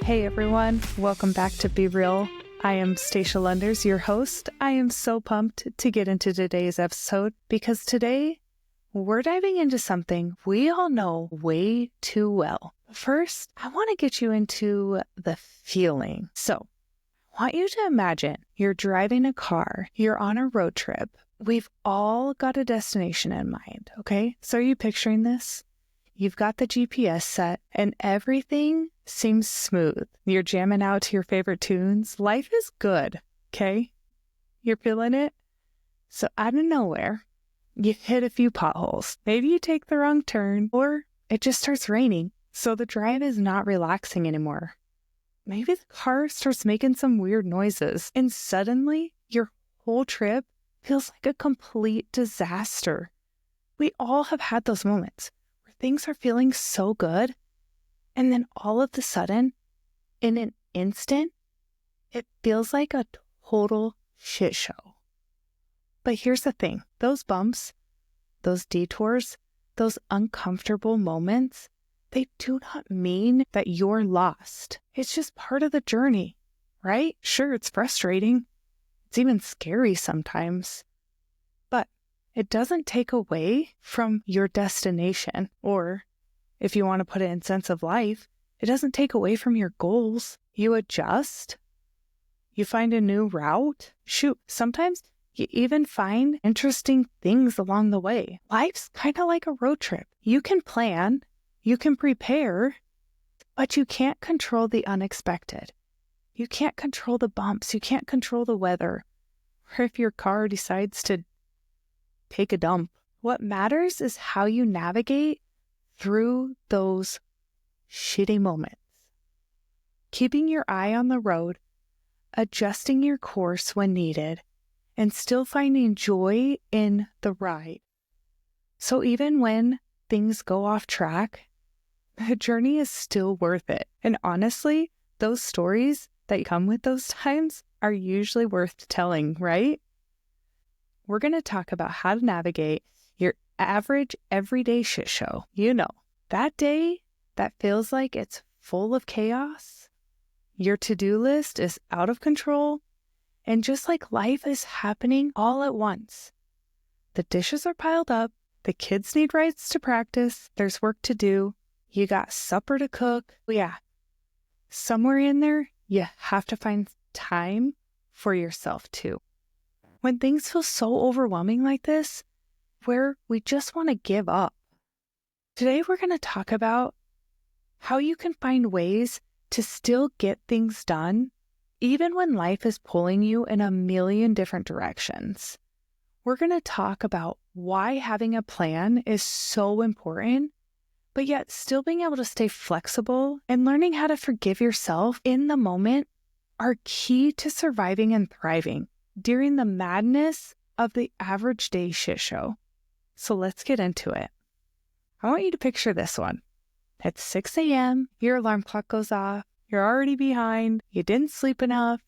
Hey everyone, welcome back to Be Real. I am Stacia Lunders, your host. I am so pumped to get into today's episode because today we're diving into something we all know way too well. First, I want to get you into the feeling. So, I want you to imagine you're driving a car, you're on a road trip. We've all got a destination in mind, okay? So are you picturing this? You've got the GPS set and everything seems smooth. You're jamming out to your favorite tunes. Life is good, okay? You're feeling it? So out of nowhere, you hit a few potholes. Maybe you take the wrong turn or it just starts raining. So the drive is not relaxing anymore. Maybe the car starts making some weird noises and suddenly your whole trip feels like a complete disaster. We all have had those moments where things are feeling so good and then all of a sudden, in an instant, it feels like a total shit show. But here's the thing, those bumps, those detours, those uncomfortable moments, they do not mean that you're lost. It's just part of the journey, right? Sure, it's frustrating. It's even scary sometimes. But it doesn't take away from your destination, or if you want to put it in sense of life, it doesn't take away from your goals. You adjust. You find a new route. Shoot, sometimes you even find interesting things along the way. Life's kind of like a road trip. You can plan, you can prepare, but you can't control the unexpected. You can't control the bumps. You can't control the weather. Or if your car decides to take a dump. What matters is how you navigate through those shitty moments. Keeping your eye on the road, adjusting your course when needed, and still finding joy in the ride. So even when things go off track, the journey is still worth it. And honestly, those stories that come with those times are usually worth telling, right? We're going to talk about how to navigate your average everyday shit show. You know, that day that feels like it's full of chaos, your to-do list is out of control, and just like life is happening all at once. The dishes are piled up, the kids need rides to practice, there's work to do, you got supper to cook. Yeah, somewhere in there, you have to find time for yourself too. When things feel so overwhelming like this, where we just want to give up. Today, we're going to talk about how you can find ways to still get things done, even when life is pulling you in a million different directions. We're going to talk about why having a plan is so important, but yet still being able to stay flexible and learning how to forgive yourself in the moment are key to surviving and thriving during the madness of the average day shit show. So let's get into it. I want you to picture this one. It's 6 a.m., your alarm clock goes off, you're already behind, you didn't sleep enough,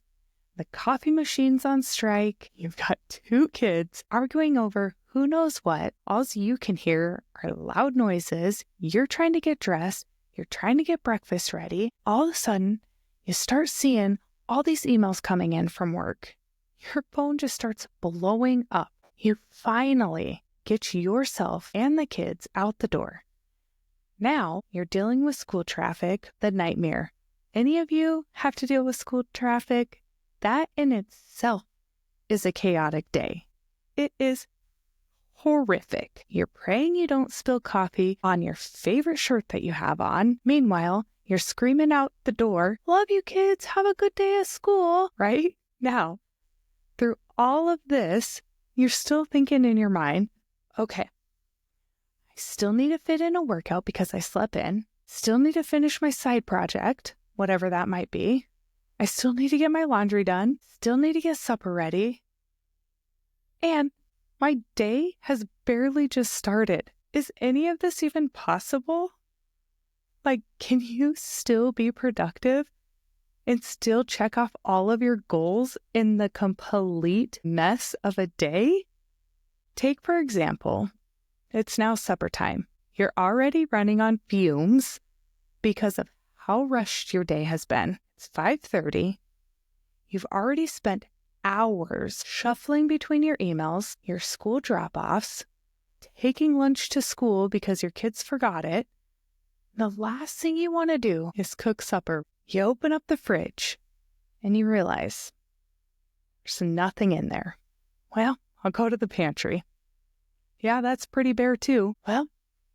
the coffee machine's on strike, you've got 2 kids arguing over who knows what, all you can hear are loud noises, you're trying to get dressed, you're trying to get breakfast ready, all of a sudden, you start seeing all these emails coming in from work. Your phone just starts blowing up. You finally get yourself and the kids out the door. Now you're dealing with school traffic, the nightmare. Any of you have to deal with school traffic? That in itself is a chaotic day. It is horrific. You're praying you don't spill coffee on your favorite shirt that you have on. Meanwhile, you're screaming out the door, "Love you kids, have a good day at school," right? Now, through all of this, you're still thinking in your mind, okay, I still need to fit in a workout because I slept in, still need to finish my side project, whatever that might be. I still need to get my laundry done, still need to get supper ready. And my day has barely just started. Is any of this even possible? Like, can you still be productive and still check off all of your goals in the complete mess of a day? Take, for example, it's now supper time. You're already running on fumes because of how rushed your day has been. It's 5:30. You've already spent hours shuffling between your emails, your school drop-offs, taking lunch to school because your kids forgot it. The last thing you want to do is cook supper. You open up the fridge and you realize there's nothing in there. Well, I'll go to the pantry. Yeah, that's pretty bare too. Well,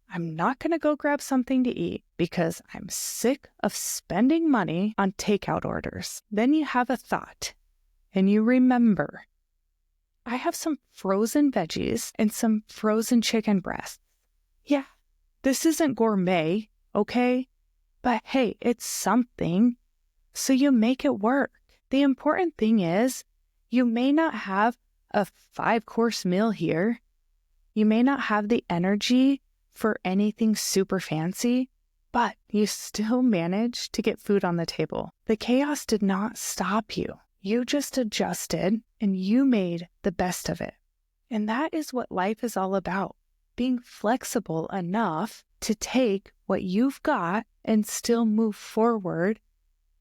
I'm not going to go grab something to eat because I'm sick of spending money on takeout orders. Then you have a thought and you remember, I have some frozen veggies and some frozen chicken breasts. Yeah, this isn't gourmet, okay? But hey, it's something. So you make it work. The important thing is, you may not have a 5-course meal here. You may not have the energy for anything super fancy, but you still manage to get food on the table. The chaos did not stop you. You just adjusted and you made the best of it. And that is what life is all about. Being flexible enough to take what you've got and still move forward,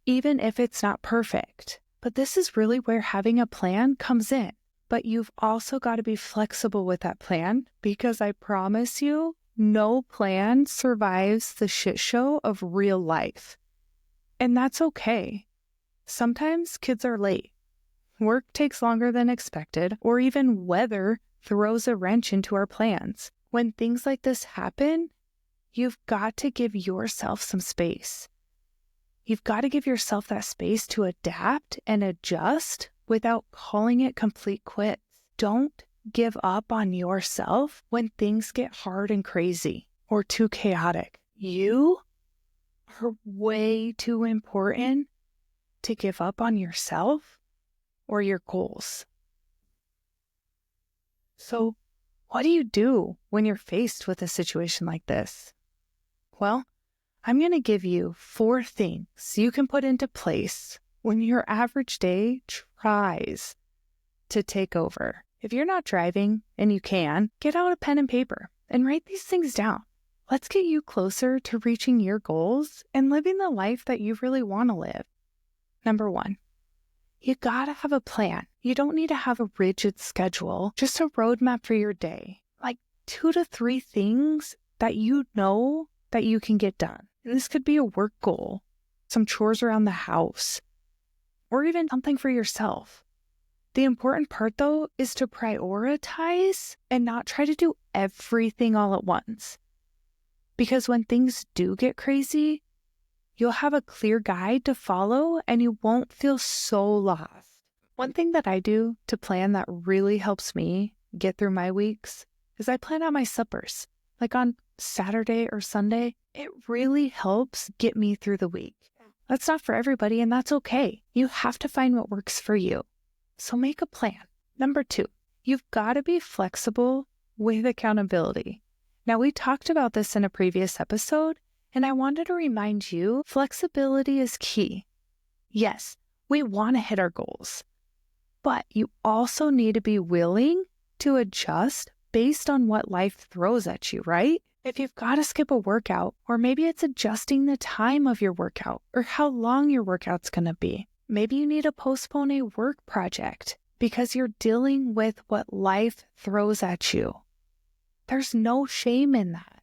even if it's not perfect. But this is really where having a plan comes in. But you've also got to be flexible with that plan, because I promise you, no plan survives the shit show of real life. And that's okay. Sometimes kids are late. Work takes longer than expected, or even weather throws a wrench into our plans. When things like this happen, you've got to give yourself some space. You've got to give yourself that space to adapt and adjust without calling it complete quits. Don't give up on yourself when things get hard and crazy or too chaotic. You are way too important to give up on yourself or your goals. So, what do you do when you're faced with a situation like this? Well, I'm going to give you 4 things you can put into place when your average day tries to take over. If you're not driving and you can, get out a pen and paper and write these things down. Let's get you closer to reaching your goals and living the life that you really want to live. Number 1, you gotta have a plan. You don't need to have a rigid schedule, just a roadmap for your day. Like 2 to 3 things that you know that you can get done. And this could be a work goal, some chores around the house, or even something for yourself. The important part, though, is to prioritize and not try to do everything all at once. Because when things do get crazy, you'll have a clear guide to follow and you won't feel so lost. One thing that I do to plan that really helps me get through my weeks is I plan out my suppers. Like on Saturday or Sunday, it really helps get me through the week. That's not for everybody, and that's okay. You have to find what works for you. So make a plan. Number 2, you've got to be flexible with accountability. Now, we talked about this in a previous episode, and I wanted to remind you, flexibility is key. Yes, we want to hit our goals, but you also need to be willing to adjust based on what life throws at you, right? If you've got to skip a workout, or maybe it's adjusting the time of your workout or how long your workout's going to be. Maybe you need to postpone a work project because you're dealing with what life throws at you. There's no shame in that.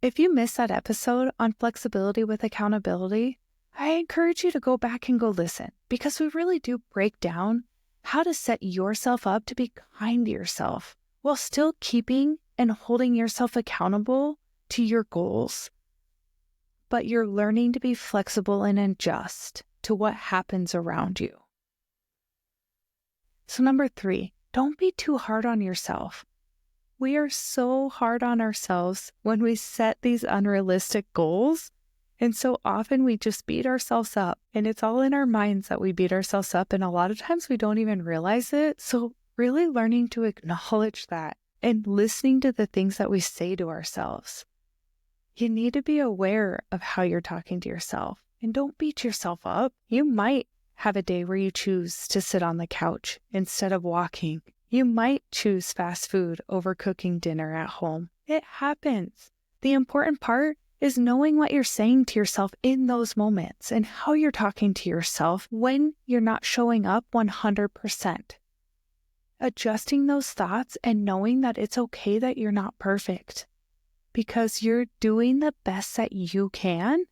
If you missed that episode on flexibility with accountability, I encourage you to go back and go listen, because we really do break down how to set yourself up to be kind to yourself while still keeping and holding yourself accountable to your goals. But you're learning to be flexible and adjust to what happens around you. So number 3, don't be too hard on yourself. We are so hard on ourselves when we set these unrealistic goals, and so often we just beat ourselves up, and it's all in our minds that we beat ourselves up, and a lot of times we don't even realize it. So really learning to acknowledge that and listening to the things that we say to ourselves. You need to be aware of how you're talking to yourself, and don't beat yourself up. You might have a day where you choose to sit on the couch instead of walking. You might choose fast food over cooking dinner at home. It happens. The important part is knowing what you're saying to yourself in those moments and how you're talking to yourself when you're not showing up 100%. Adjusting those thoughts and knowing that it's okay that you're not perfect because you're doing the best that you can.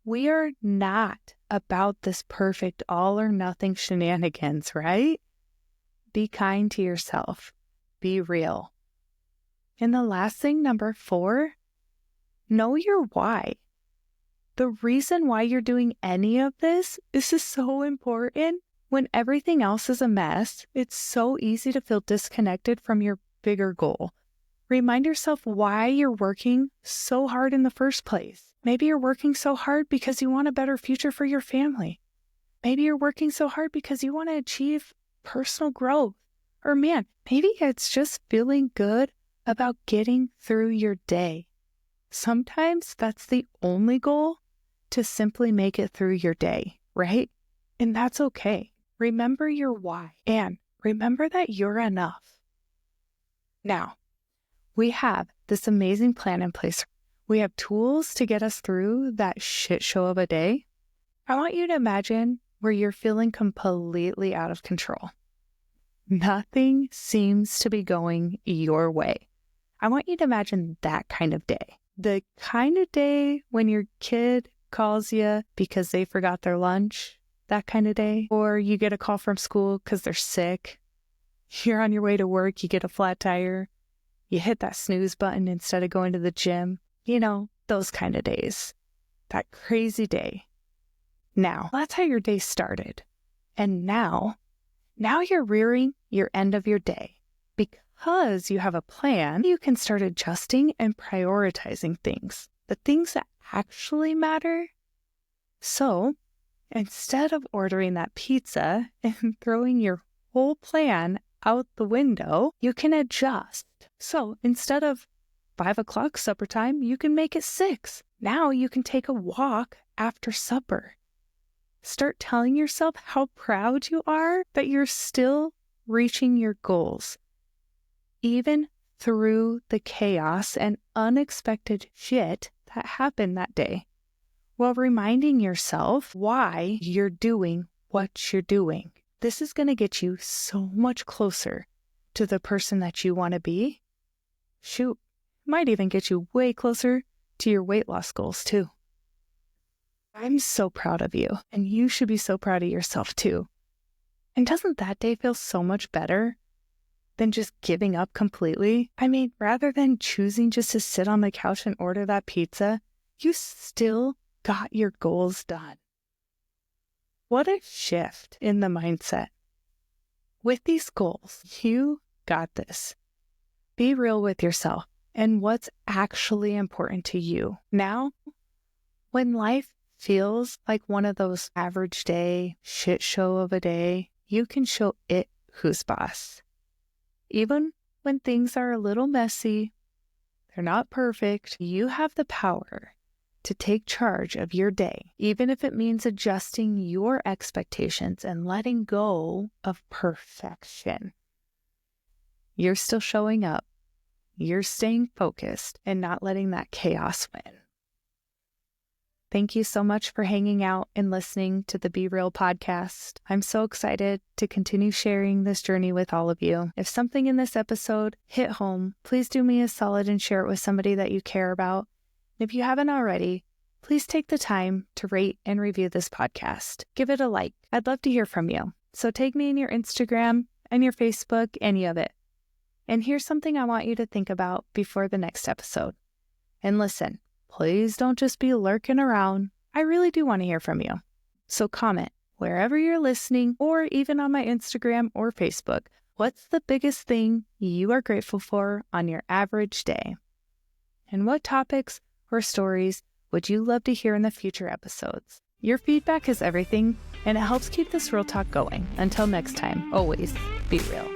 We are not about this perfect all or nothing shenanigans, right? Be kind to yourself. Be real. And the last thing, number 4, know your why. The reason why you're doing any of this is so important. When everything else is a mess, it's so easy to feel disconnected from your bigger goal. Remind yourself why you're working so hard in the first place. Maybe you're working so hard because you want a better future for your family. Maybe you're working so hard because you want to achieve personal growth. Or maybe it's just feeling good about getting through your day. Sometimes that's the only goal, to simply make it through your day, right? And that's okay. Remember your why and remember that you're enough. Now, we have this amazing plan in place. We have tools to get us through that shit show of a day. I want you to imagine where you're feeling completely out of control. Nothing seems to be going your way. I want you to imagine that kind of day. The kind of day when your kid calls you because they forgot their lunch, that kind of day. Or you get a call from school because they're sick. You're on your way to work, you get a flat tire. You hit that snooze button instead of going to the gym. You know, those kind of days. That crazy day. Now, that's how your day started. And now you're rearing your end of your day. Because you have a plan, you can start adjusting and prioritizing things. The things that actually matter. So, instead of ordering that pizza and throwing your whole plan out the window, you can adjust. So, instead of 5 o'clock supper time, you can make it 6. Now you can take a walk after supper. Start telling yourself how proud you are that you're still reaching your goals, even through the chaos and unexpected shit that happened that day, while reminding yourself why you're doing what you're doing. This is going to get you so much closer to the person that you want to be. Shoot, might even get you way closer to your weight loss goals too. I'm so proud of you, and you should be so proud of yourself too. And doesn't that day feel so much better than just giving up completely? I mean, rather than choosing just to sit on the couch and order that pizza, you still got your goals done. What a shift in the mindset. With these goals, you got this. Be real with yourself and what's actually important to you. Now, when life feels like one of those average day, shit show of a day, you can show it who's boss. Even when things are a little messy, they're not perfect, you have the power to take charge of your day, even if it means adjusting your expectations and letting go of perfection. You're still showing up. You're staying focused and not letting that chaos win. Thank you so much for hanging out and listening to the Be Real podcast. I'm so excited to continue sharing this journey with all of you. If something in this episode hit home, please do me a solid and share it with somebody that you care about. If you haven't already, please take the time to rate and review this podcast. Give it a like. I'd love to hear from you. So tag me in your Instagram and your Facebook, any of it. And here's something I want you to think about before the next episode. And listen, please don't just be lurking around. I really do want to hear from you. So comment wherever you're listening or even on my Instagram or Facebook. What's the biggest thing you are grateful for on your average day? And what topics or stories would you love to hear in the future episodes? Your feedback is everything, and it helps keep this real talk going. Until next time, always be real.